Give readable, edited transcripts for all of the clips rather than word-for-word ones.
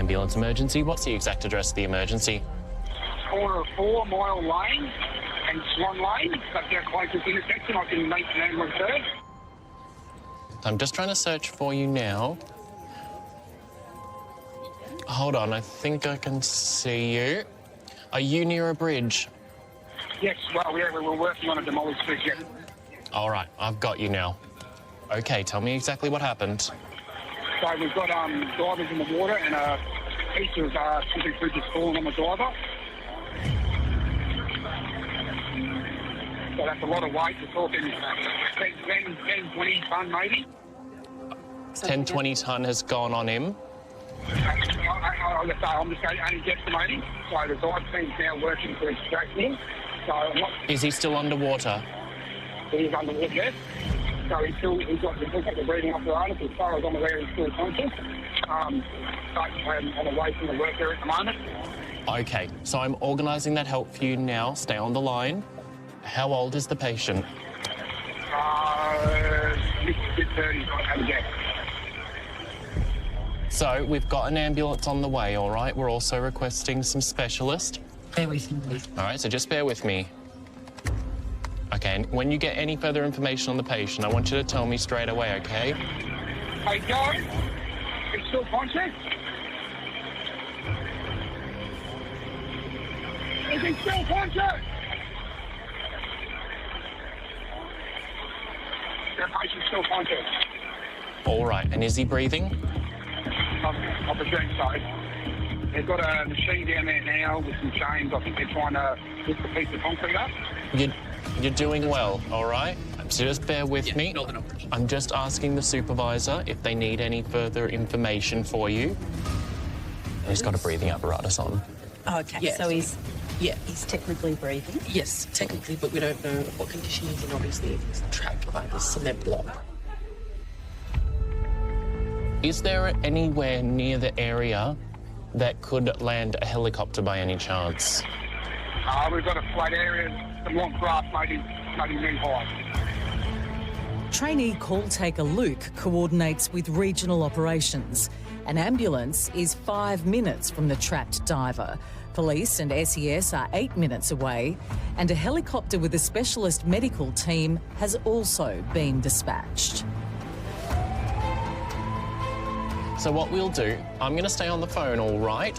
Ambulance emergency. What's the exact address of the emergency? Corner of 4 Mile Lane and Swan Lane. That's our closest intersection. I can make an ambulance there. I'm just trying to search for you now. Hold on, I think I can see you. Are you near a bridge? Yes, well, we're working on a demolished bridge, yes. All right, I've got you now. Okay, tell me exactly what happened. So we've got divers in the water and a piece of simply bridge is falling on the diver. So that's a lot of weight. We're talking 10, 20 tonne maybe. 10, 20 tonne has gone on him. I'm just only guesstimating. So the dive team's now working to extract him. So I'm not... Is he still underwater? He's underwater, yes. So he's got the breathing apparatus. As far as I'm aware, he's still conscious. But I'm away from the work there at the moment. Okay, so I'm organising that help for you now. Stay on the line. How old is the patient? Mid-30s, I have a guess. So we've got an ambulance on the way, all right? We're also requesting some specialists. Bear with me, please. All right, so just bear with me. Okay, and when you get any further information on the patient, I want you to tell me straight away, okay? Hey, Joe, it's still conscious? Is he still conscious? The patient's still conscious. All right, and is he breathing? I presume so. They've got a machine down there now with some chains. I think they're trying to lift the piece of concrete up. You're doing well, all right? So just bear with me. No. I'm just asking the supervisor if they need any further information for you. He's got a breathing apparatus on. Oh, okay, Yes. so he's technically breathing? Yes, technically, but we don't know what condition he's in, obviously, if he's trapped by this cement block. Is there anywhere near the area that could land a helicopter by any chance? We've got a flat area, some long grass, maybe knee high. Trainee call taker Luke coordinates with regional operations. An ambulance is 5 minutes from the trapped diver. Police and SES are 8 minutes away, and a helicopter with a specialist medical team has also been dispatched. So what we'll do, I'm going to stay on the phone, all right?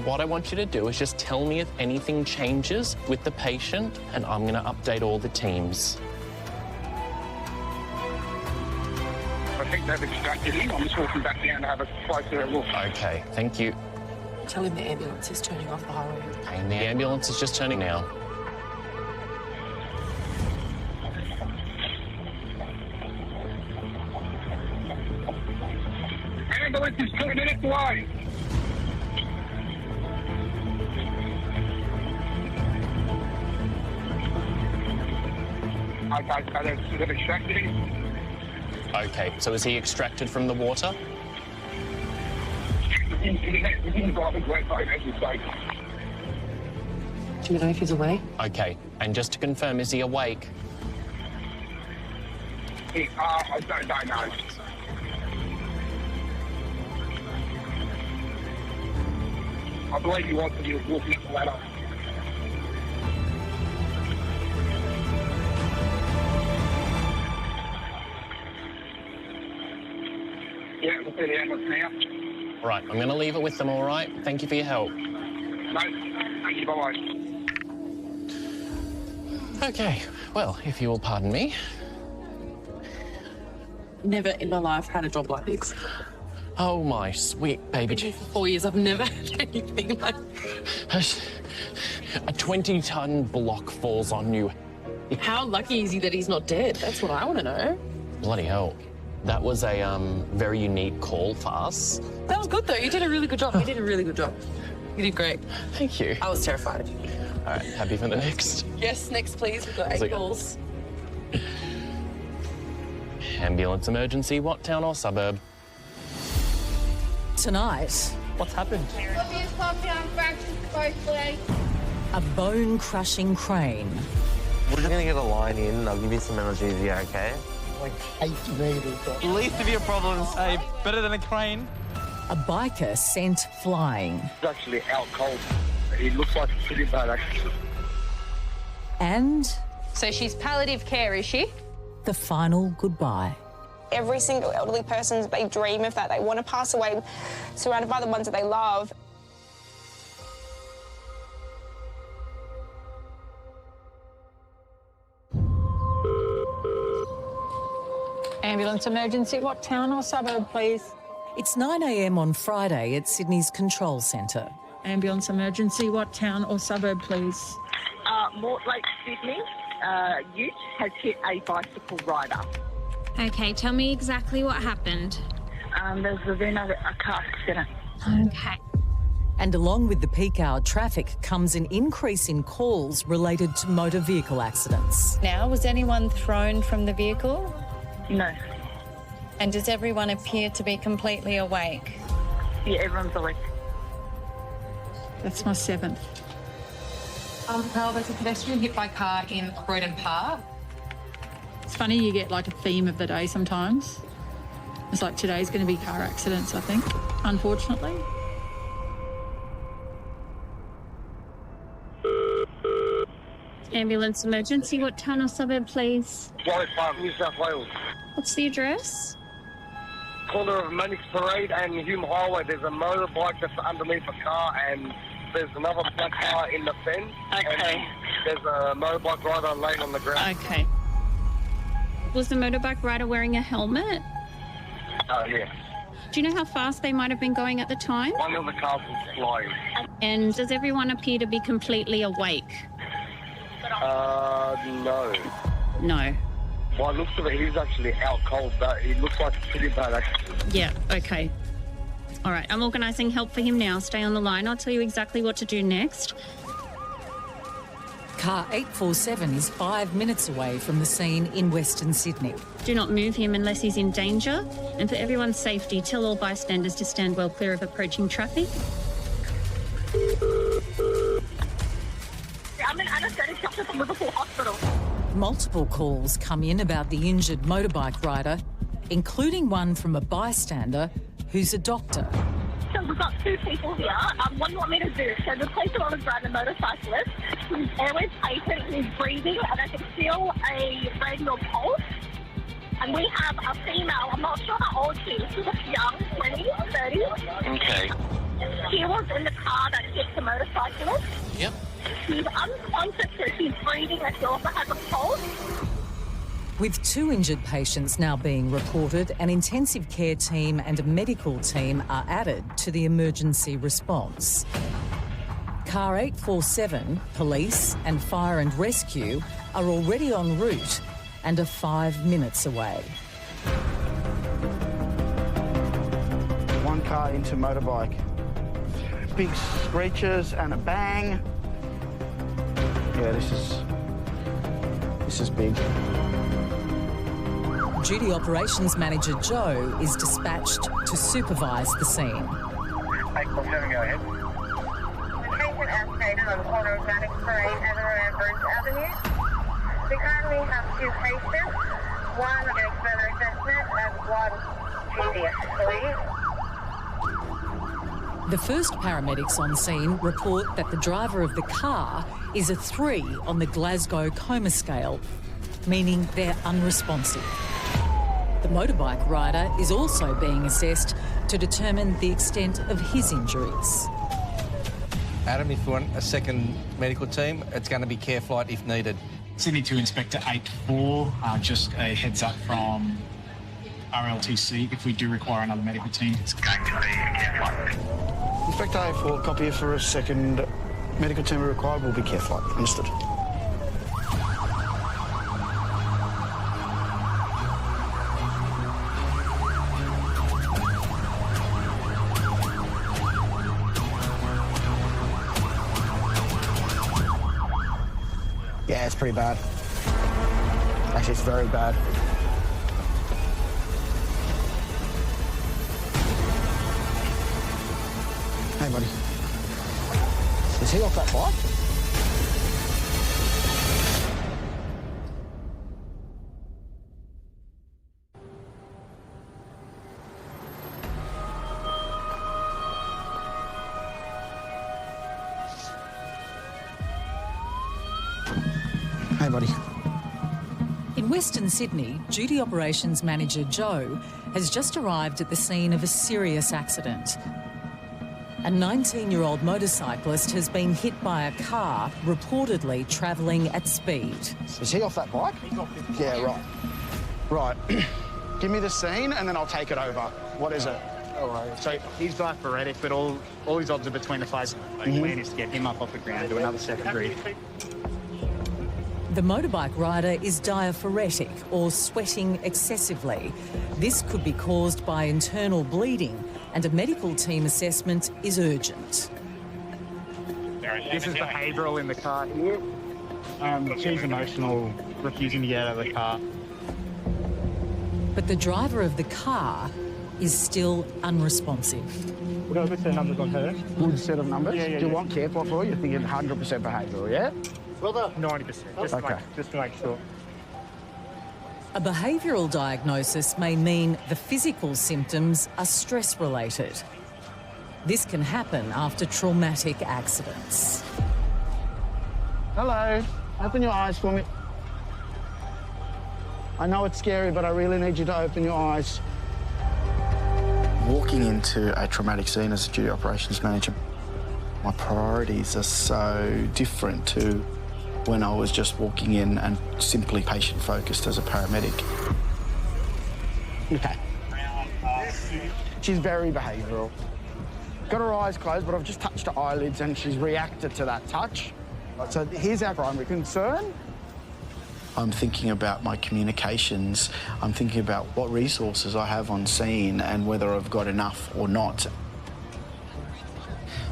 What I want you to do is just tell me if anything changes with the patient, and I'm going to update all the teams. I think they've extracted him. I'm just walking back down to have a closer look. Okay, thank you. Tell him the ambulance is turning off the highway. And the ambulance is just turning now. Ambulance is 2 minutes away. Okay, so they've extracted him. Okay, so is he extracted from the water? Within the driver's workload, as you say. Do you know if he's away? Okay, and just to confirm, is he awake? I don't know. I believe he was, but he was walking up the ladder. Yeah, we'll see the ambulance now. Right, I'm going to leave it with them, all right? Thank you for your help. No, thank you, bye-bye. Okay, well, if you will pardon me. Never in my life had a job like this. Oh, my sweet baby. For 4 years, I've never had anything like A 20-ton block falls on you. How lucky is he that he's not dead? That's what I want to know. Bloody hell. That was a very unique call for us. That was good, though. You did a really good job. You did a really good job. You did great. Thank you. I was terrified. All right, happy for the next. Yes, next, please. We've got 8 calls. Ambulance emergency, what town or suburb? Tonight, What's happened? a bone-crushing crane. We're just gonna get a line in. I'll give you some analgesia, okay? Like 8 meters. Least of your problems. Hey, better than a crane. a biker sent flying. He's actually out cold. He looks like a pretty bad accident. And So she's palliative care, is she? the final goodbye. Every single elderly person, they dream of that. They want to pass away surrounded by the ones that they love. Ambulance emergency, what town or suburb, please? It's 9 a.m. on Friday at Sydney's control centre. Ambulance emergency, what town or suburb, please? Mortlake, Sydney, Ute has hit a bicycle rider. Okay, tell me exactly what happened. There's been a car accident. Okay. And along with the peak hour traffic comes an increase in calls related to motor vehicle accidents. Now, was anyone thrown from the vehicle? No. And does everyone appear to be completely awake? Yeah, everyone's awake. That's my 7th. Carl, there's a pedestrian hit by car in Croydon Park. It's funny you get like a theme of the day sometimes. It's like today's going to be car accidents, I think, unfortunately. Ambulance emergency, what town or suburb, please? Forest Park, New South Wales. What's the address? Corner of Mannix Parade and Hume Highway. There's a motorbike that's underneath a car and there's another black car in the fence. Okay. And there's a motorbike rider laying on the ground. Okay. Was the motorbike rider wearing a helmet? Oh, yeah. Do you know how fast they might have been going at the time? One of the cars was flying. And does everyone appear to be completely awake? No. No. By the looks of it, he's actually out cold. But he looks like a pretty bad accident. Yeah, okay. All right, I'm organising help for him now. Stay on the line. I'll tell you exactly what to do next. Car 847 is 5 minutes away from the scene in Western Sydney. Do not move him unless he's in danger. And for everyone's safety, tell all bystanders to stand well clear of approaching traffic. I'm in anaesthetic from Liverpool Hospital. Multiple calls come in about the injured motorbike rider, including one from a bystander who's a doctor. So we've got 2 people here. What do you want me to do? So the police are on the ground, a motorcyclist. His airway's patent, he's breathing, and I can feel a radial pulse. And we have a female, I'm not sure how old she is. She looks young, 20s, 30s. Okay. She was in the car that hit the motorcyclist. Yep. She's unconscious, so she's breathing, and she also has a pulse. With 2 injured patients now being reported, an intensive care team and a medical team are added to the emergency response. Car 847, police and fire and rescue are already en route and are 5 minutes away. One car into motorbike. Big screeches and a bang. Yeah, this is big. Duty Operations Manager Joe is dispatched to supervise the scene. 847, go ahead. The patient as stated on the corner of Mannix Parade and around Bruce Avenue. We currently have 2 patients, one getting further assessment and one tedious, please. The first paramedics on scene report that the driver of the car is a 3 on the Glasgow coma scale, meaning they're unresponsive. The motorbike rider is also being assessed to determine the extent of his injuries. Adam, if you want a second medical team, it's going to be care flight if needed. Sydney 2 Inspector 84, just a heads up from RLTC. If we do require another medical team, it's going to be a care flight. Inspector A4, copy if for a second medical team required will be care flight. Understood. Yeah, it's pretty bad. Actually, it's very bad. Hey, buddy. Is he off that bike? Hey, buddy. In Western Sydney, Duty Operations Manager Joe has just arrived at the scene of a serious accident. A 19-year-old motorcyclist has been hit by a car, reportedly travelling at speed. Is he off that bike? Yeah, right. Right. Give me the scene and then I'll take it over. What is it? So he's diaphoretic, but all his odds are between the phase. The plan is to get him up off the ground, do another secondary. The motorbike rider is diaphoretic or sweating excessively. This could be caused by internal bleeding, and a medical team assessment is urgent. This is behavioural in the car here. She's emotional, refusing to get out of the car. But the driver of the car is still unresponsive. We've got a good set of numbers on her. Good set of numbers? Yeah, Do you want care for you? You're thinking 100% behavioural, yeah? Well, 90%, just to make sure. A behavioural diagnosis may mean the physical symptoms are stress-related. This can happen after traumatic accidents. Hello. Open your eyes for me. I know it's scary, but I really need you to open your eyes. Walking into a traumatic scene as a duty operations manager, my priorities are so different to when I was just walking in and simply patient-focused as a paramedic. Okay. She's very behavioural. Got her eyes closed, but I've just touched her eyelids and she's reacted to that touch. So here's our primary concern. I'm thinking about my communications. I'm thinking about what resources I have on scene and whether I've got enough or not.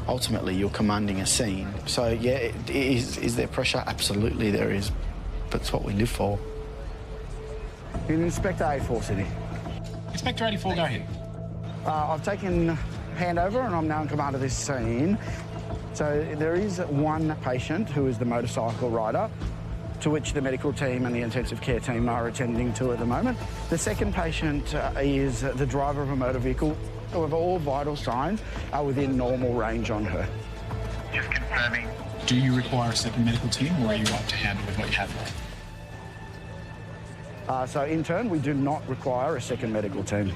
Ultimately, you're commanding a scene. So, yeah, is there pressure? Absolutely there is. But it's what we live for. You're Inspector 84, City. Inspector 84, go ahead. I've taken handover and I'm now in command of this scene. So there is one patient who is the motorcycle rider, to which the medical team and the intensive care team are attending to at the moment. The second patient is the driver of a motor vehicle. However, all vital signs are within normal range on her. Just confirming. Do you require a second medical team, or are you up to handle with what you have? So in turn, we do not require a second medical team.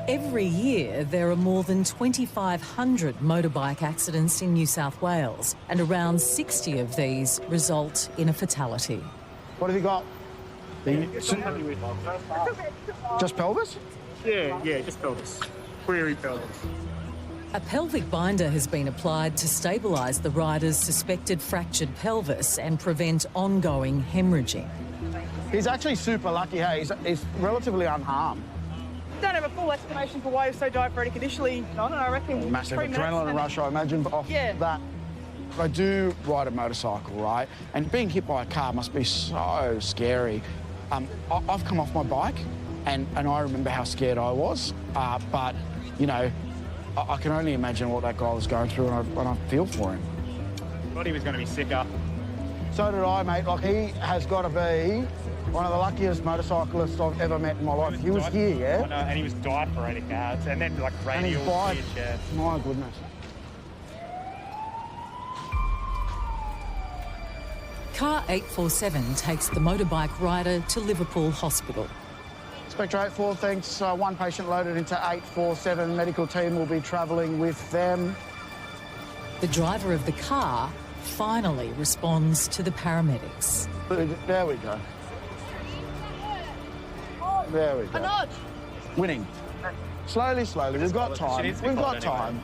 Every year, there are more than 2,500 motorbike accidents in New South Wales, and around 60 of these result in a fatality. What have you got? Just pelvis? Yeah, just pelvis. Query pelvis. A pelvic binder has been applied to stabilise the rider's suspected fractured pelvis and prevent ongoing hemorrhaging. He's actually super lucky, hey? He's relatively unharmed. Don't have a full explanation for why he was so diaphoretic initially. I don't know, I reckon massive adrenaline rush, I imagine, off that. I do ride a motorcycle, right? And being hit by a car must be so scary. I've come off my bike and I remember how scared I was. But, you know, I can only imagine what that guy was going through and I feel for him. Thought he was going to be sicker. So did I, mate. Like, he has got to be one of the luckiest motorcyclists I've ever met in my life. He was here, yeah? I know, and he was diaphoretic, and then, like, radial and yeah. My goodness. Car 847 takes the motorbike rider to Liverpool Hospital. Inspector 84, thanks. One patient loaded into 847. Medical team will be travelling with them. The driver of the car finally responds to the paramedics. There we go. There we go. Winning. Slowly, slowly. We've got time. We've got time.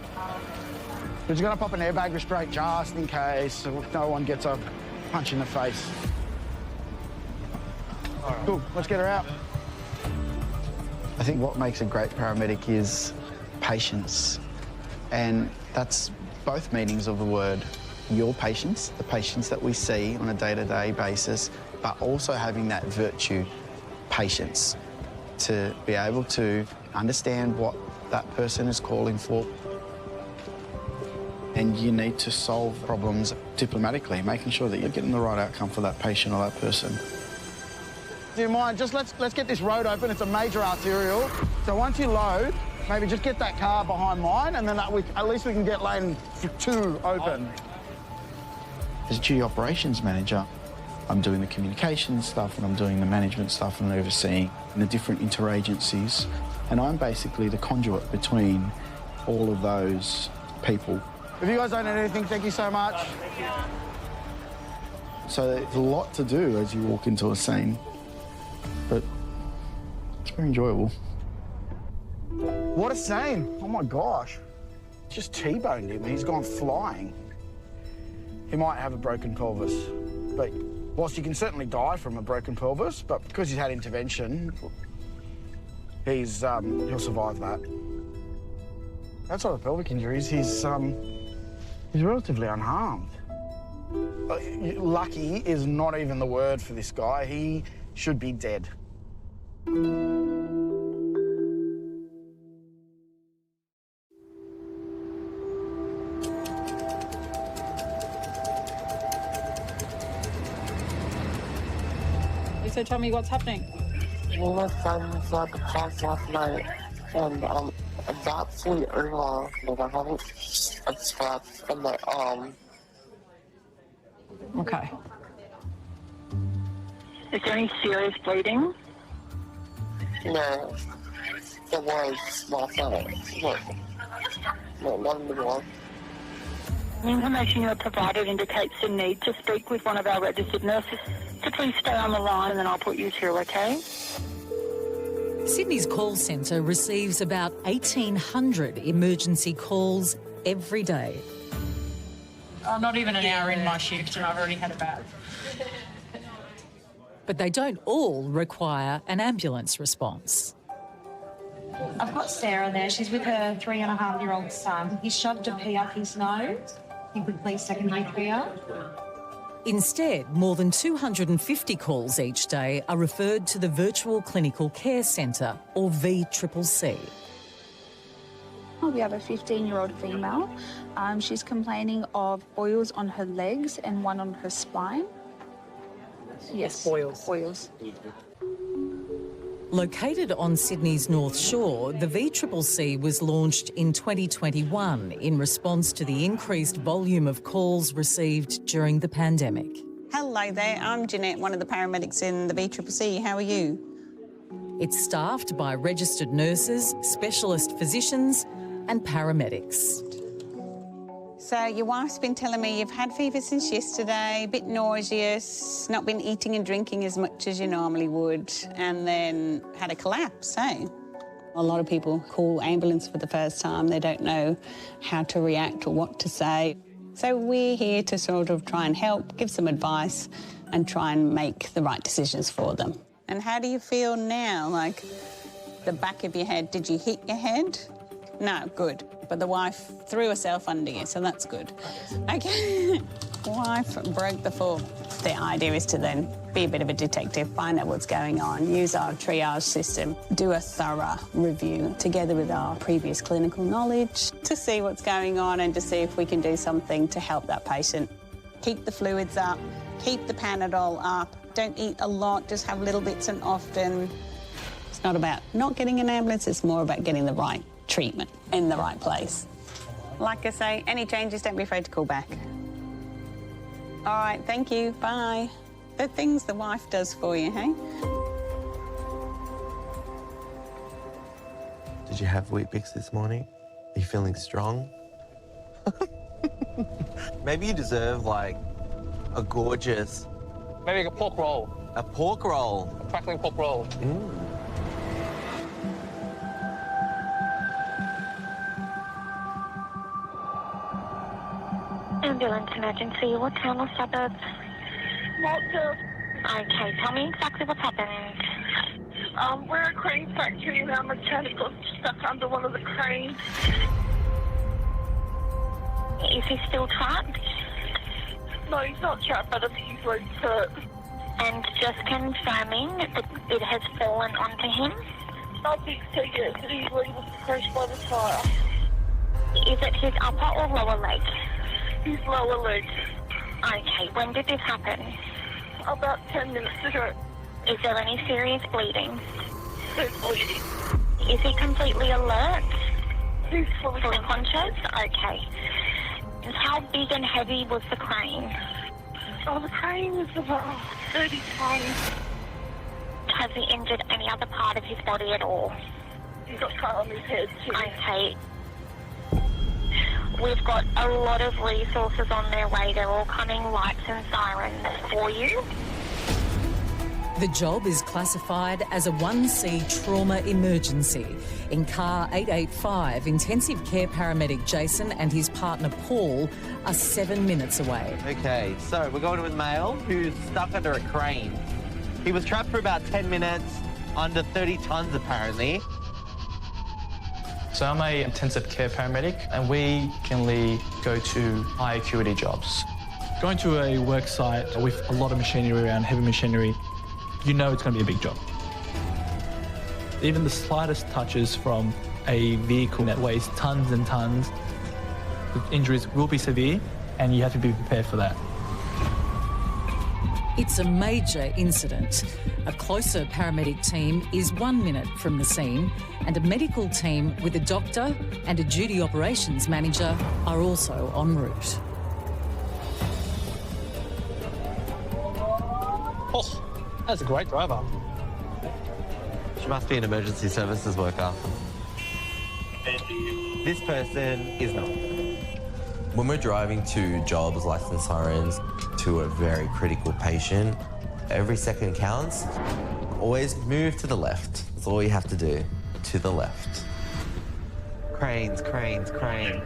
We're just going to pop an airbag restraint just in case no one gets a punch in the face. Cool. Let's get her out. I think what makes a great paramedic is patience. And that's both meanings of the word. Your patients, the patients that we see on a day-to-day basis, but also having that virtue, patience, to be able to understand what that person is calling for. And you need to solve problems diplomatically, making sure that you're getting the right outcome for that patient or that person. Do you mind, just let's get this road open. It's a major arterial. So once you load, maybe just get that car behind mine and then at least we can get lane 2 open. As duty operations manager, I'm doing the communications stuff and I'm doing the management stuff and overseeing the different interagencies. And I'm basically the conduit between all of those people. If you guys don't know anything, thank you so much. So there's a lot to do as you walk into a scene, but it's very enjoyable. What a scene. Oh my gosh. Just T-boned him and he's gone flying. He might have a broken pelvis, but whilst you can certainly die from a broken pelvis, but because he's had intervention, he'll survive that. Outside of pelvic injuries, he's relatively unharmed. Lucky is not even the word for this guy. He should be dead. So tell me what's happening. Well, my son was at the class last night, and I'm not fully over, but I have a scratch on my arm. Okay. Is there any serious bleeding? No, there was last night, but not anymore. The information you have provided indicates the need to speak with one of our registered nurses. So please stay on the line and then I'll put you through, okay? Sydney's call centre receives about 1,800 emergency calls every day. I'm not even an hour in my shift and I've already had a bath. But they don't all require an ambulance response. I've got Sarah there. She's with her 3.5-year-old son. He's shoved a pea up his nose. You could please secondary triage. Instead, more than 250 calls each day are referred to the Virtual Clinical Care Centre, or VCCC. We have a 15-year-old female. She's complaining of boils on her legs and one on her spine. Yes, boils. Boils. Located on Sydney's North Shore, the VCCC was launched in 2021 in response to the increased volume of calls received during the pandemic. Hello there, I'm Jeanette, one of the paramedics in the VCCC. How are you? It's staffed by registered nurses, specialist physicians and paramedics. So your wife's been telling me you've had fever since yesterday, a bit nauseous, not been eating and drinking as much as you normally would, and then had a collapse, eh? A lot of people call ambulance for the first time. They don't know how to react or what to say. So we're here to sort of try and help, give some advice and try and make the right decisions for them. And how do you feel now? Like the back of your head, did you hit your head? No, good. But the wife threw herself under you, so that's good. Okay. Wife broke the fall. The idea is to then be a bit of a detective, find out what's going on, use our triage system, do a thorough review together with our previous clinical knowledge to see what's going on and to see if we can do something to help that patient. Keep the fluids up, keep the Panadol up, don't eat a lot, just have little bits and often. It's not about not getting an ambulance, it's more about getting the right treatment in the right place. Like I say, any changes, don't be afraid to call back. All right, thank you, bye. The things the wife does for you, hey? Did you have Weet-Bix this morning? Are you feeling strong? Maybe you deserve, like, a gorgeous... Maybe a pork roll. A pork roll? A crackling pork roll. Ambulance emergency, what town or suburb? Malta. Okay, tell me exactly what's happened. We're a crane factory and our mechanic got stuck under one of the cranes. Is he still trapped? No, he's not trapped, but his leg's hurt. And just confirming that it has fallen onto him? I think so, yes, but his leg was crushed by the tyre. Is it his upper or lower leg? His lower leg. Okay, when did this happen? About 10 minutes ago. Is there any serious bleeding? There's bleeding. Is he completely alert? He's fully conscious? Okay. And how big and heavy was the crane? Oh, the crane was about 30 tons. Has he injured any other part of his body at all? He's got cut on his head too. Okay. We've got a lot of resources on their way. They're all coming, lights and sirens for you. The job is classified as a 1C trauma emergency. In car 885, intensive care paramedic Jason and his partner Paul are 7 minutes away. Okay, so we're going with male who's stuck under a crane. He was trapped for about 10 minutes, under 30 tons apparently. So I'm an intensive care paramedic, and we generally go to high acuity jobs. Going to a work site with a lot of machinery around, heavy machinery, you know it's going to be a big job. Even the slightest touches from a vehicle that weighs tons and tons, the injuries will be severe, and you have to be prepared for that. It's a major incident. A closer paramedic team is 1 minute from the scene, and a medical team with a doctor and a duty operations manager are also en route. Oh, that's a great driver. She must be an emergency services worker. This person is not. When we're driving to jobs, lights and sirens, to a very critical patient, every second counts. Always move to the left. That's all you have to do. To the left. Cranes, cranes, cranes.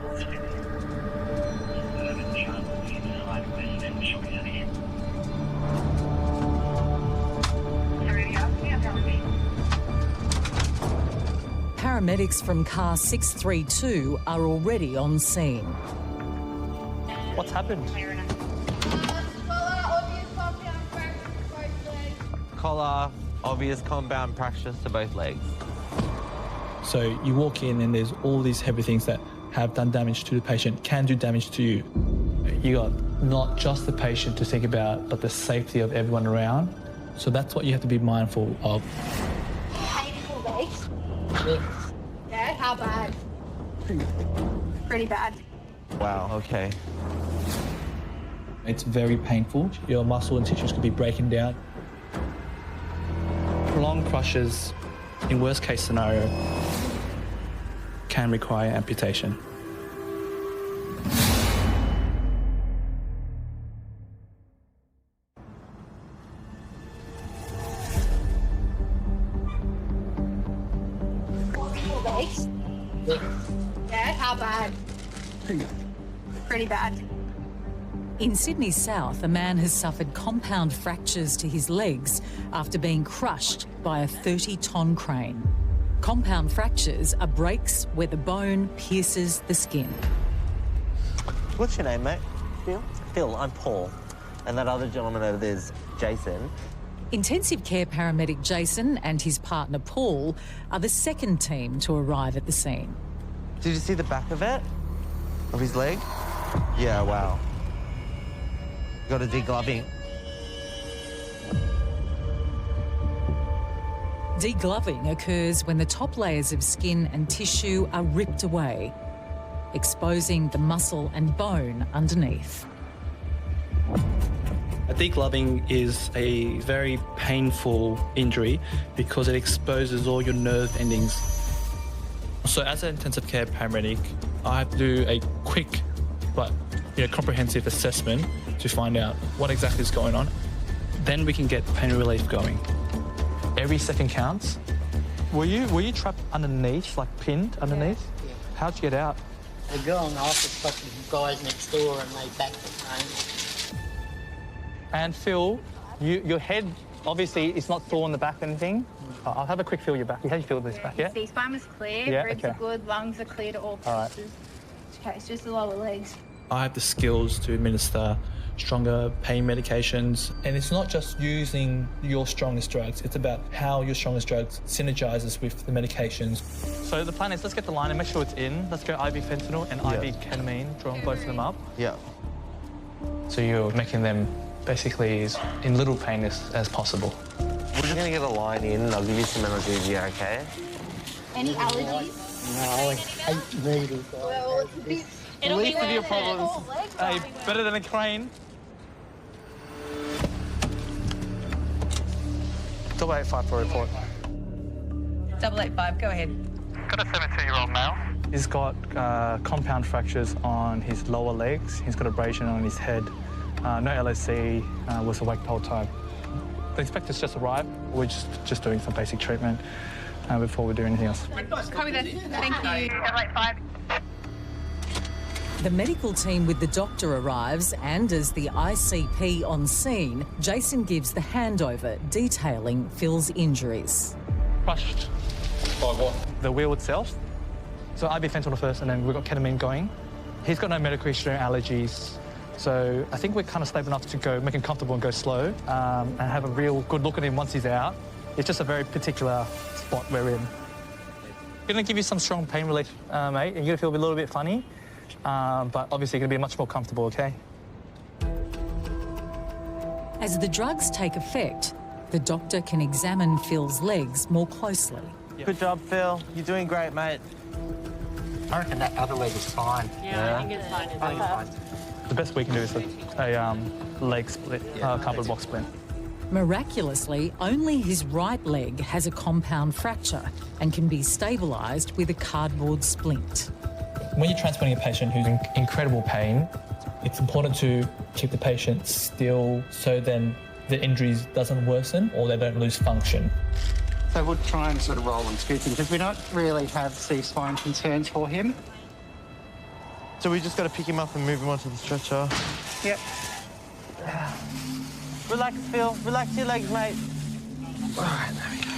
Paramedics from car 632 are already on scene. What's happened? Collar, obvious compound fractures to both legs. So you walk in and there's all these heavy things that have done damage to the patient, can do damage to you. You got not just the patient to think about, but the safety of everyone around. So that's what you have to be mindful of. Painful legs? Yeah, how bad? Pretty bad. Wow, okay. It's very painful. Your muscle and tissues could be breaking down. Prolonged crushes, in worst case scenario, can require amputation. Legs? Yeah, how bad? Pretty bad. In Sydney South, a man has suffered compound fractures to his legs after being crushed by a 30-ton crane. Compound fractures are breaks where the bone pierces the skin. What's your name, mate? Phil? Phil, I'm Paul. And that other gentleman over there is Jason. Intensive care paramedic Jason and his partner Paul are the second team to arrive at the scene. Did you see the back of it? Of his leg? Yeah, wow. Got a degloving. Degloving occurs when the top layers of skin and tissue are ripped away, exposing the muscle and bone underneath. A degloving is a very painful injury because it exposes all your nerve endings. So as an intensive care paramedic, I have to do a quick but comprehensive assessment to find out what exactly is going on. Then we can get pain relief going. Every second counts. Were you trapped underneath, like pinned underneath? Yeah. How'd you get out? The girl in the office got the guys next door and they backed the train. And Phil, your head obviously is not sore on the back or anything. I'll have a quick feel your back. How do you feel this back, yeah? The spine is clear, Yeah, ribs okay. are good, lungs are clear to all All right. pieces. Okay, it's just the lower legs. I have the skills to administer stronger pain medications, and it's not just using your strongest drugs, it's about how your strongest drugs synergizes with the medications. So the plan is, let's get the line and make sure it's in. Let's go IV fentanyl and IV ketamine, drawing both of them up. Yeah. So you're making them basically as in little pain as possible. We're just gonna get a line in. I'll give you some analgesia, okay? Any allergies? No, I hate needles. Well, it's a bit... The least of your problems. Hey, better than a crane. S05E08 for a report. 885, go ahead. Got a 17-year-old male. He's got compound fractures on his lower legs. He's got abrasion on his head. No LSC, was awake the whole time. The inspector's just arrived. We're just doing some basic treatment before we do anything else. Copy that. Thank you. 885. The medical team with the doctor arrives, and as the ICP on scene, Jason gives the handover detailing Phil's injuries. Crushed. By what? The wheel itself. So IV fentanyl first, and then we've got ketamine going. He's got no medical history or allergies. So I think we're kind of stable enough to go, make him comfortable and go slow, and have a real good look at him once he's out. It's just a very particular spot we're in. We're going to give you some strong pain relief, mate, and you're going to feel a little bit funny, but obviously you're going to be much more comfortable, OK? As the drugs take effect, the doctor can examine Phil's legs more closely. Good job, Phil. You're doing great, mate. I reckon that other leg is fine. Yeah, I think it's fine. I think it's fine. The best we can do is a leg split, cardboard box split. Miraculously, only his right leg has a compound fracture and can be stabilised with a cardboard splint. When you're transporting a patient who's in incredible pain, it's important to keep the patient still so then the injuries doesn't worsen or they don't lose function. So we'll try and sort of roll and scoop him because we don't really have C-spine concerns for him. So we just got to pick him up and move him onto the stretcher. Yep. Relax, Phil. Relax your legs, mate. All right, there we go.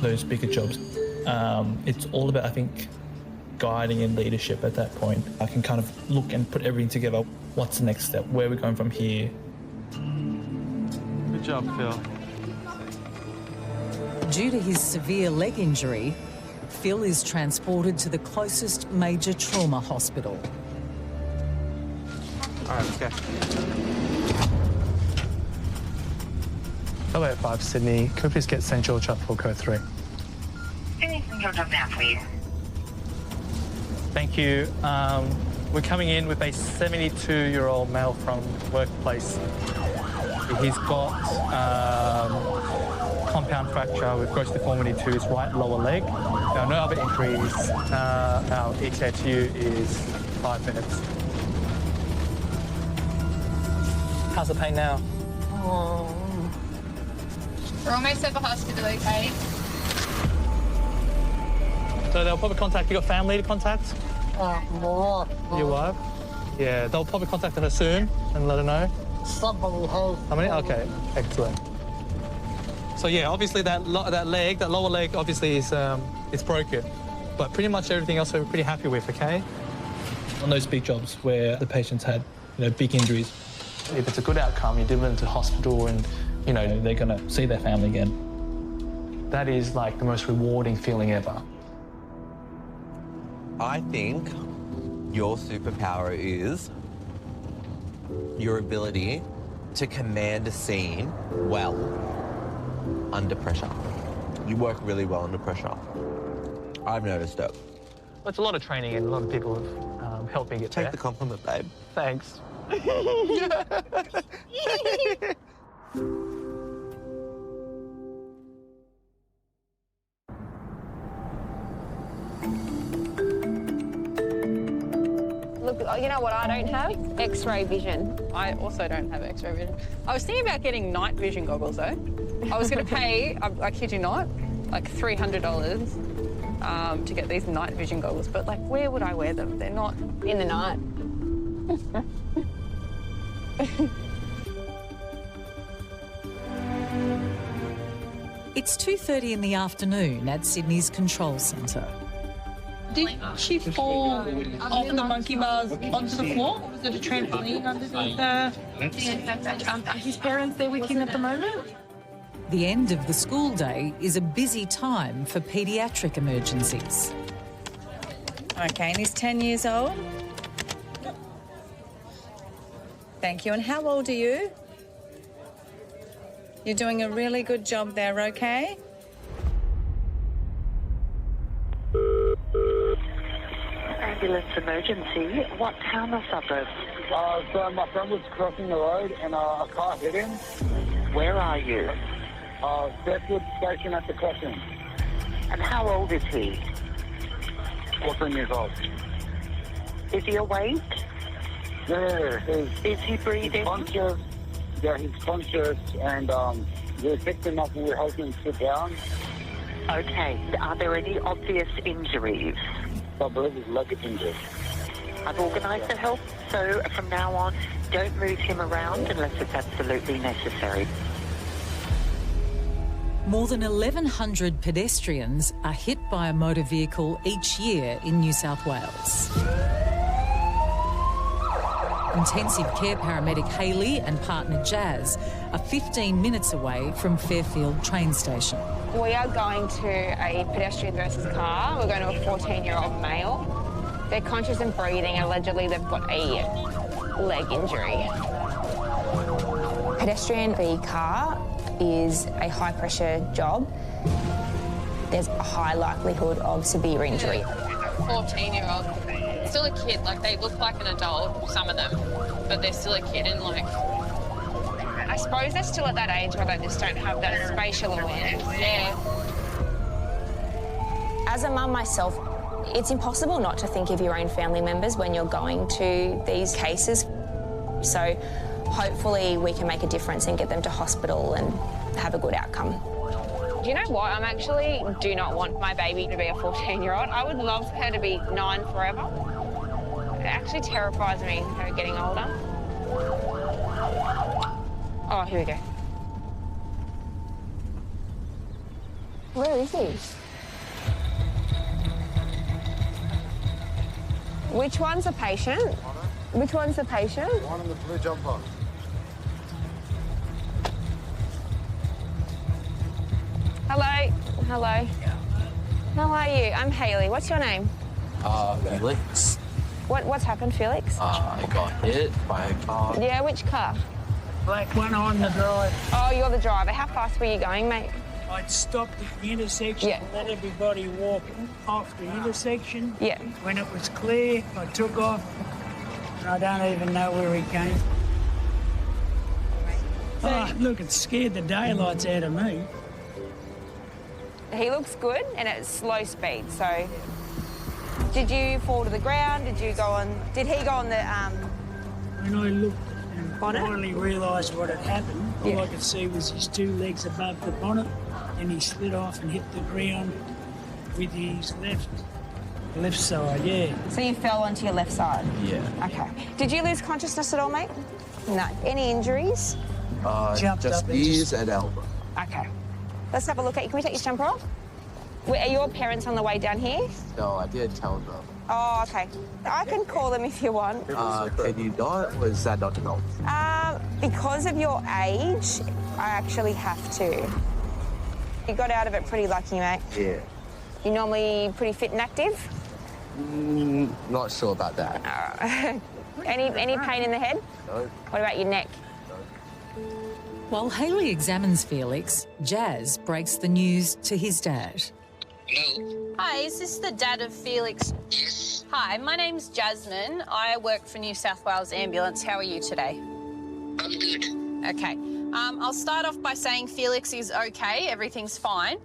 Those bigger jobs, it's all about, I think, guiding and leadership at that point. I can kind of look and put everything together. What's the next step? Where are we going from here? Good job, Phil. Due to his severe leg injury, Phil is transported to the closest major trauma hospital. All right, let's go. 085 Sydney, could we please get St George up for code 3? St George up now, please. Thank you. We're coming in with a 72-year-old male from workplace. He's got compound fracture with gross deformity to his right lower leg. There are no other injuries. Our ETA to you is 5 minutes. How's the pain now? Oh. We're almost at the hospital, okay? So they'll probably contact, you got family to contact? No. Your wife? Yeah, they'll probably contact her soon and let her know. Somebody has. How many? Okay, excellent. So yeah, obviously that lower leg, obviously is it's broken, but pretty much everything else we're pretty happy with. Okay. On those big jobs where the patients had, big injuries, if it's a good outcome, you deliver them to hospital and, they're gonna see their family again. That is like the most rewarding feeling ever. I think your superpower is your ability to command a scene well under pressure. You work really well under pressure. I've noticed it. Well, it's a lot of training and a lot of people have helped me get there. Take the compliment, babe. Thanks. Look, you know what I don't have? X-ray vision. I also don't have X-ray vision. I was thinking about getting night vision goggles, though. I was going to pay, I kid you not, like $300 to get these night vision goggles. But, like, where would I wear them? They're not... In the night. It's 2:30 in the afternoon at Sydney's control centre. Did she fall off the monkey bars onto the floor? Or was it a trampoline underneath Are his parents there with him at the moment? The end of the school day is a busy time for paediatric emergencies. Okay, and he's 10 years old? Thank you. And how old are you? You're doing a really good job there, okay? Ambulance emergency. What town or suburb? So my friend was crossing the road and a car hit him. Where are you? Fairfield Station at the crossing. And how old is he? 14 years old. Is he awake? Yeah, Is he breathing? He's conscious. Yeah, he's conscious, and we picked him up and we're helping him sit down. Okay. Are there any obvious injuries? I believe his leg is injured. I've organised the help, so from now on, don't move him around unless it's absolutely necessary. More than 1,100 pedestrians are hit by a motor vehicle each year in New South Wales. Intensive care paramedic Hayley and partner Jazz are 15 minutes away from Fairfield train station. We are going to a pedestrian versus car. We're going to a 14-year-old male. They're conscious and breathing. Allegedly, they've got a leg injury. Pedestrian v car is a high-pressure job. There's a high likelihood of severe injury. 14-year-old, still a kid. Like, they look like an adult, some of them, but they're still a kid, and like, I suppose they're still at that age where they just don't have that spatial awareness. Yeah. As a mum myself, it's impossible not to think of your own family members when you're going to these cases. So hopefully we can make a difference and get them to hospital and have a good outcome. Do you know what? I actually do not want my baby to be a 14-year-old. I would love her to be 9 forever. It actually terrifies me, her getting older. Oh, here we go. Where is he? Which one's the patient? Which one's the patient? One in the blue jumper. Hello. Hello. How are you? I'm Hayley. What's your name? Felix. What's happened, Felix? I got hit by a car. Yeah, which car? Black one on the drive. Oh, you're the driver. How fast were you going, mate? I'd stopped at the intersection and let everybody walk off the intersection. Yeah. When it was clear, I took off, and I don't even know where he came. Oh, look, it scared the daylights out of me. He looks good, and it's slow speed, so... Did you fall to the ground? Did you go on... Did he go on the, When I looked and finally realised what had happened, all I could see was his 2 legs above the bonnet, and he slid off and hit the ground with his left side, yeah. So you fell onto your left side? Yeah. Okay. Did you lose consciousness at all, mate? No. Any injuries? Just knees and elbow. Okay. Let's have a look at you. Can we take your jumper off? Are your parents on the way down here? No, I did tell them. Oh, okay. I can call them if you want. Can you not? Or is that not enough? Because of your age, I actually have to. You got out of it pretty lucky, mate. Yeah. You normally pretty fit and active? Not sure about that. Any pain in the head? No. What about your neck? While Hayley examines Felix, Jazz breaks the news to his dad. Hello. Hi, is this the dad of Felix? Yes. Hi, my name's Jasmine. I work for New South Wales Ambulance. How are you today? I'm good. Okay. I'll start off by saying Felix is okay. Everything's fine.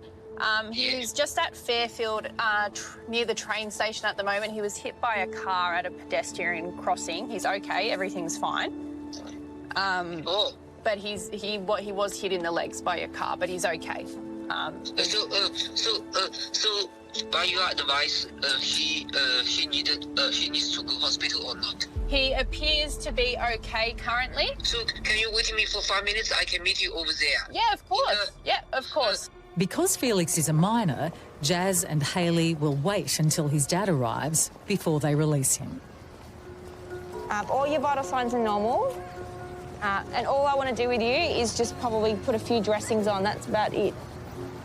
He's just at Fairfield, near the train station at the moment. He was hit by a car at a pedestrian crossing. He's okay. Everything's fine. But he was hit in the legs by a car, but he's okay. So by your advice, he needs to go hospital or not? He appears to be okay currently. So can you wait me for 5 minutes? I can meet you over there. Yeah, of course. Yeah, of course. Because Felix is a minor, Jazz and Hayley will wait until his dad arrives before they release him. All your vital signs are normal. And all I want to do with you is just probably put a few dressings on. That's about it.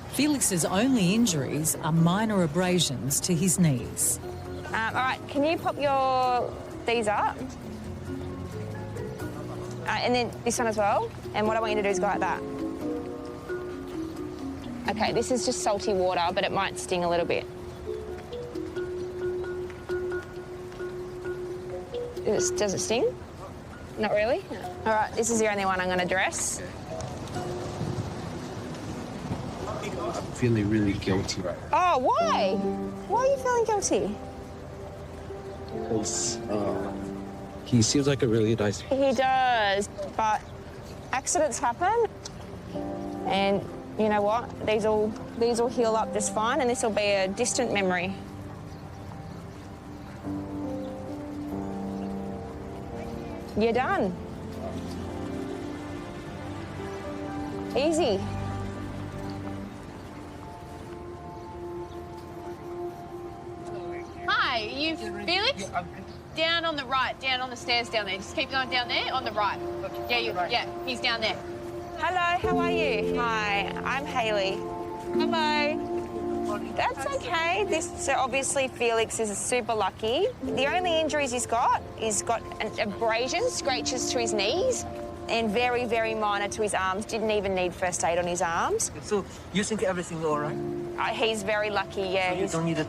Felix's only injuries are minor abrasions to his knees. All right, can you pop these up? And then this one as well. And what I want you to do is go like that. Okay, this is just salty water, but it might sting a little bit. Does it sting? Not really? No. All right, this is the only one I'm going to dress. feeling really guilty right now. Oh, why? Why are you feeling guilty? Because he seems like a really nice... He does, but accidents happen. And you know what? These will heal up just fine, and this will be a distant memory. You're done. Easy. Hi, you Felix? Down on the right, down on the stairs down there. Just keep going down there, on the right. Yeah, he's down there. Hello, how are you? Hi, I'm Hayley. Hello. That's okay. So obviously Felix is super lucky. The only injuries he's got an abrasion, scratches to his knees, and very, very minor to his arms. Didn't even need first aid on his arms. So you think everything's all right? He's very lucky, yeah. So you don't need to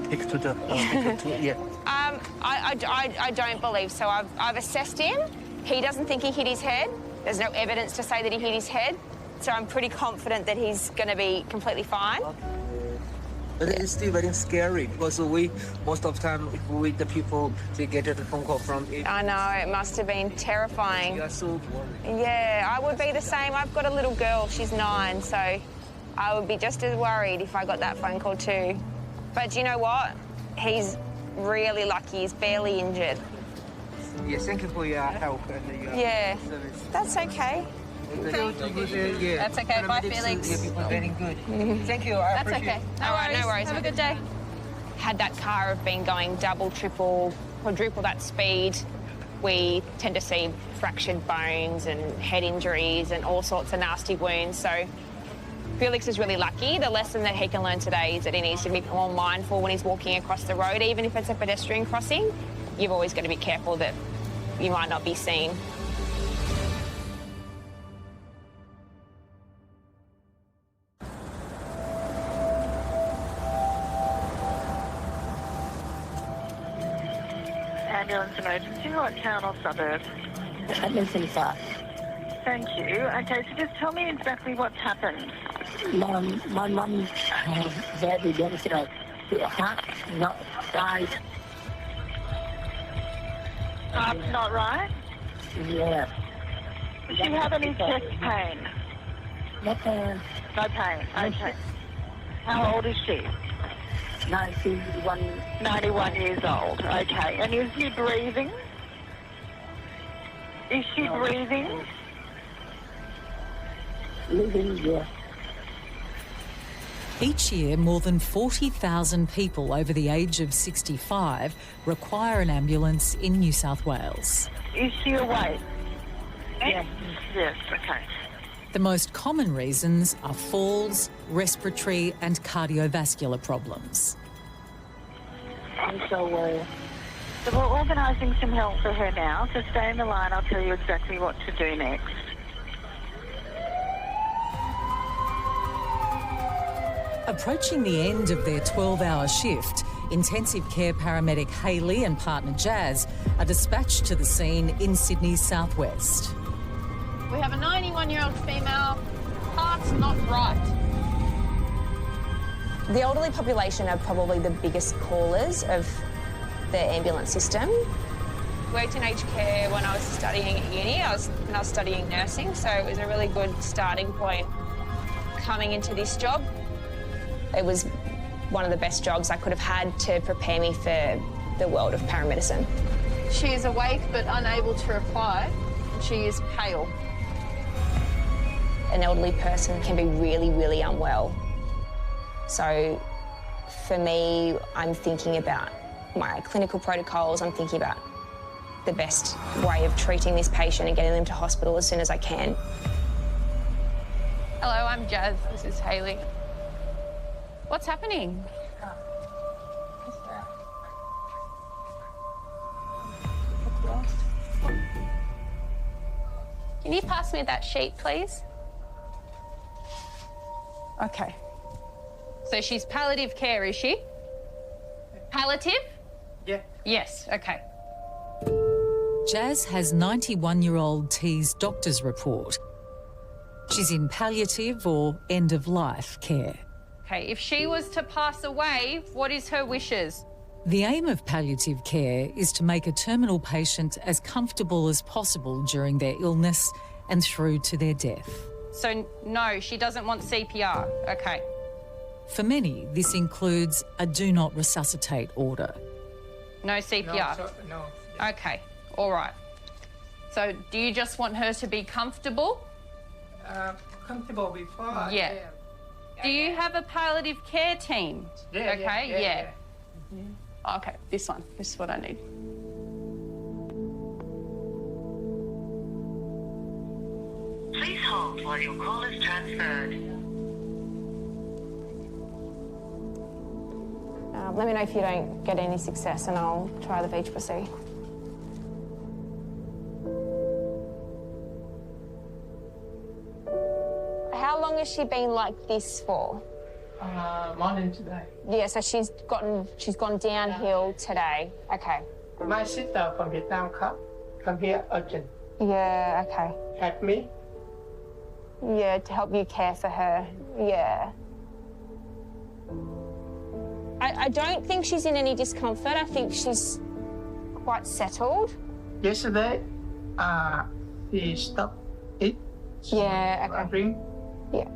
take to the hospital yet? I don't believe so. I've assessed him. He doesn't think he hit his head. There's no evidence to say that he hit his head. So I'm pretty confident that he's going to be completely fine. But it's still very scary because most of the time, the people, they get a phone call from it. I know, it must have been terrifying. You are so worried. Yeah, I would be the same. I've got a little girl, she's 9, so I would be just as worried if I got that phone call too. But you know what? He's really lucky, he's barely injured. Yeah, thank you for your help and your service. That's okay. That's okay. Bye, Felix. Very good. Thank you. That's okay. No worries. Have a good day. Had that car have been going double, triple, quadruple that speed, we tend to see fractured bones and head injuries and all sorts of nasty wounds. So Felix is really lucky. The lesson that he can learn today is that he needs to be more mindful when he's walking across the road, even if it's a pedestrian crossing. You've always got to be careful that you might not be seen. Ambulance emergency, what town or suburb? M25. Thank you. Okay, so just tell me exactly what's happened. My mum has very dangerous. Her heart not died. Heart's not right? Yeah. Does she have any chest pain? No pain. No pain, okay. How old is she? 91. 91 years old, okay. And is she breathing? Is she breathing? Living, yeah. Each year, more than 40,000 people over the age of 65 require an ambulance in New South Wales. Is she awake? Yes. Yes, okay. The most common reasons are falls, respiratory and cardiovascular problems. I'm so worried. So we're organising some help for her now, so stay in the line, I'll tell you exactly what to do next. Approaching the end of their 12-hour shift, intensive care paramedic Hayley and partner Jazz are dispatched to the scene in Sydney's southwest. We have a 91-year-old female, heart's not right. The elderly population are probably the biggest callers of the ambulance system. Worked in aged care when I was studying at uni. I was studying nursing, so it was a really good starting point coming into this job. It was one of the best jobs I could have had to prepare me for the world of paramedicine. She is awake but unable to reply. She is pale. An elderly person can be really, really unwell. So for me, I'm thinking about my clinical protocols. I'm thinking about the best way of treating this patient and getting them to hospital as soon as I can. Hello, I'm Jazz. This is Hayley. What's happening? Can you pass me that sheet, please? Okay. So she's palliative care, is she? Palliative? Yeah. Yes, okay. Jazz has 91-year-old T's doctor's report. She's in palliative or end-of-life care. Okay, if she was to pass away, what is her wishes? The aim of palliative care is to make a terminal patient as comfortable as possible during their illness and through to their death. So, no, she doesn't want CPR. Okay. For many, this includes a do not resuscitate order. No CPR? No. Okay, all right. So, do you just want her to be comfortable? Comfortable before. Yeah. Do you have a palliative care team? Yeah, okay, yeah. Okay, this one. This is what I need. Please hold while your call is transferred. Let me know if you don't get any success and I'll try the V-C. How long has she been like this for? Morning today. Yeah, so she's gone downhill today. Okay. My sister from Vietnam come here urgent. Yeah, okay. Help me. Yeah, to help you care for her. Yeah. I don't think she's in any discomfort. I think she's quite settled. Yesterday, she stopped it. Yeah, okay. Drink. Yeah.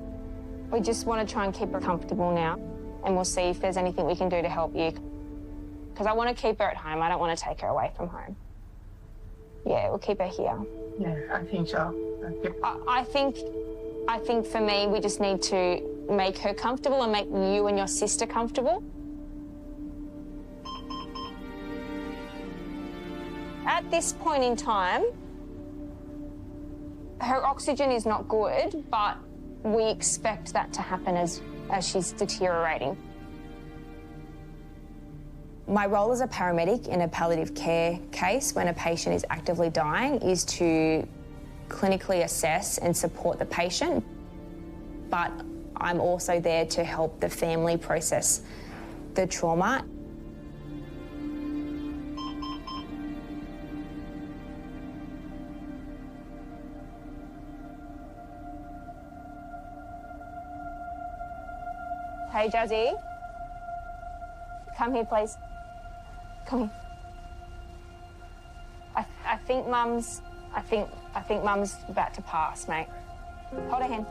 We just want to try and keep her comfortable now, and we'll see if there's anything we can do to help you. Because I want to keep her at home. I don't want to take her away from home. Yeah, we'll keep her here. Yeah, I think so. I think for me, we just need to make her comfortable and make you and your sister comfortable. At this point in time, her oxygen is not good, but we expect that to happen as she's deteriorating. My role as a paramedic in a palliative care case when a patient is actively dying is to clinically assess and support the patient, but I'm also there to help the family process the trauma. Hey, Jazzy. Come here, please. Come here. I think Mum's Mum's about to pass, mate. Hold her hand.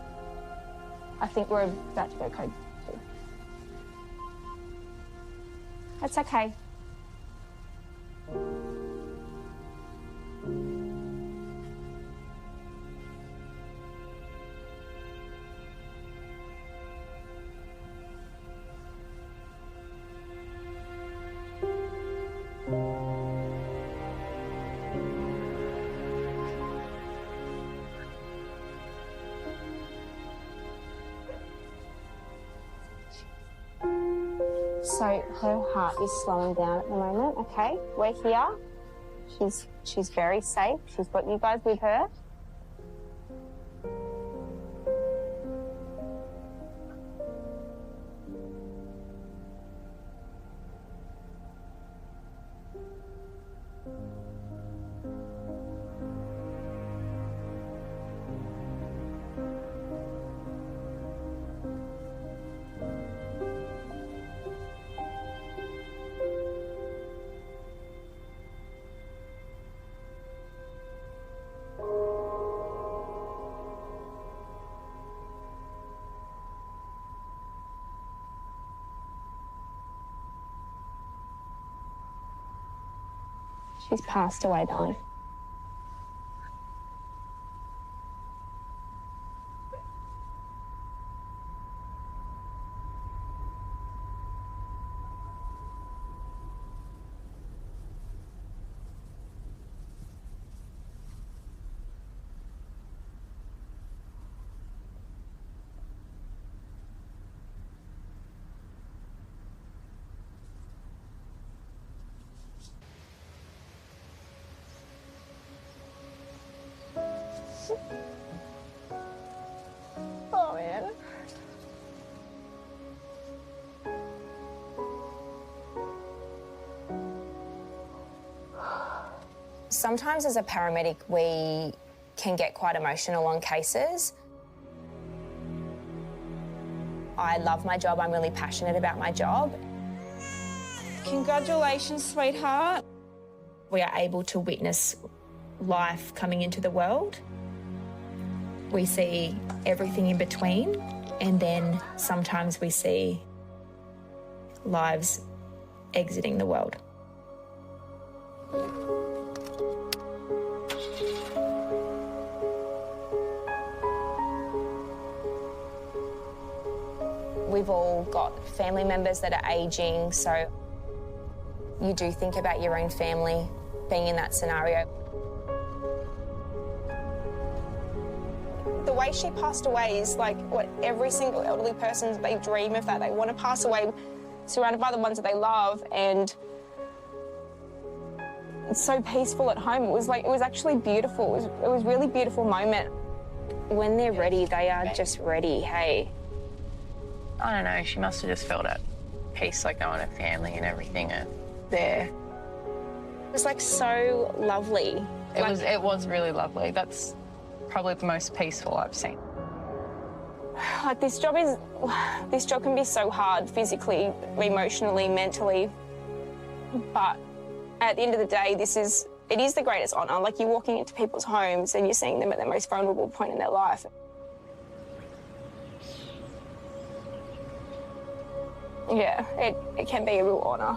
I think we're about to go code 2. That's okay. So her heart is slowing down at the moment, okay? We're here. She's very safe. She's got you guys with her. She's passed away, darling. Oh, man. Sometimes as a paramedic, we can get quite emotional on cases. I love my job, I'm really passionate about my job. Congratulations, sweetheart. We are able to witness life coming into the world. We see everything in between, and then sometimes we see lives exiting the world. We've all got family members that are ageing, so you do think about your own family being in that scenario. The way she passed away is like what every single elderly person, they dream of that. They want to pass away surrounded by the ones that they love, and it's so peaceful at home. It was actually beautiful. It was a really beautiful moment. When they're ready, they are just ready, hey. I don't know, she must have just felt at peace, like knowing her family and everything are there. It was like so lovely. It was really lovely. That's probably the most peaceful I've seen. Like this job can be so hard physically, emotionally, mentally. But at the end of the day, it is the greatest honour. Like you're walking into people's homes and you're seeing them at their most vulnerable point in their life. Yeah, it can be a real honour.